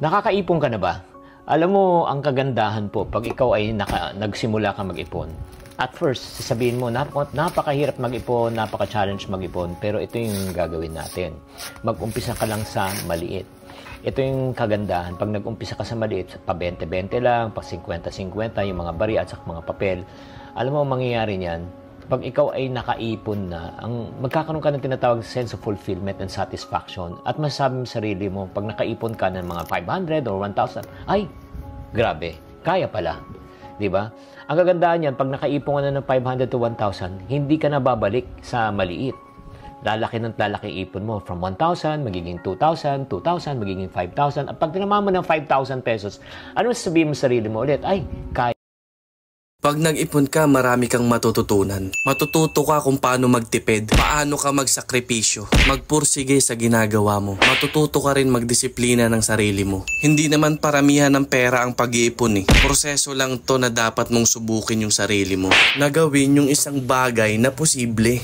Nakakaipon ka na ba? Alam mo, ang kagandahan po, pag ikaw ay nagsimula ka mag-ipon, at first, sasabihin mo, napakahirap mag-ipon, napaka-challenge mag-ipon, pero ito yung gagawin natin. Mag-umpisa ka lang sa maliit. Ito yung kagandahan. Pag nag-umpisa ka sa maliit, pa 20-20 lang, pa 50-50, yung mga bari at sa mga papel, alam mo, ang mangyayari niyan, pag ikaw ay nakaipon na, magkakaroon ka ng tinatawag sense of fulfillment and satisfaction at masasabi mo sarili mo, pag nakaipon ka ng mga 500 or 1,000, ay, grabe, kaya pala. Diba? Ang kagandahan niyan, pag nakaipon ka na ng 500 to 1,000, hindi ka na babalik sa maliit. Lalaki ng lalaki ipon mo. From 1,000, magiging 2,000, 2,000, magiging 5,000. At pag tinama mo ng 5,000 pesos, ano sasabihin mo sa sarili mo ulit? Ay, kaya. Pag nag-ipon ka, marami kang matututunan. Matututo ka kung paano magtipid, paano ka magsakripisyo, magpursige sa ginagawa mo. Matututo ka rin magdisiplina ng sarili mo. Hindi naman paramihan ng pera ang pag-iipon eh. Proseso lang to na dapat mong subukin yung sarili mo. Nagawin yung isang bagay na posible.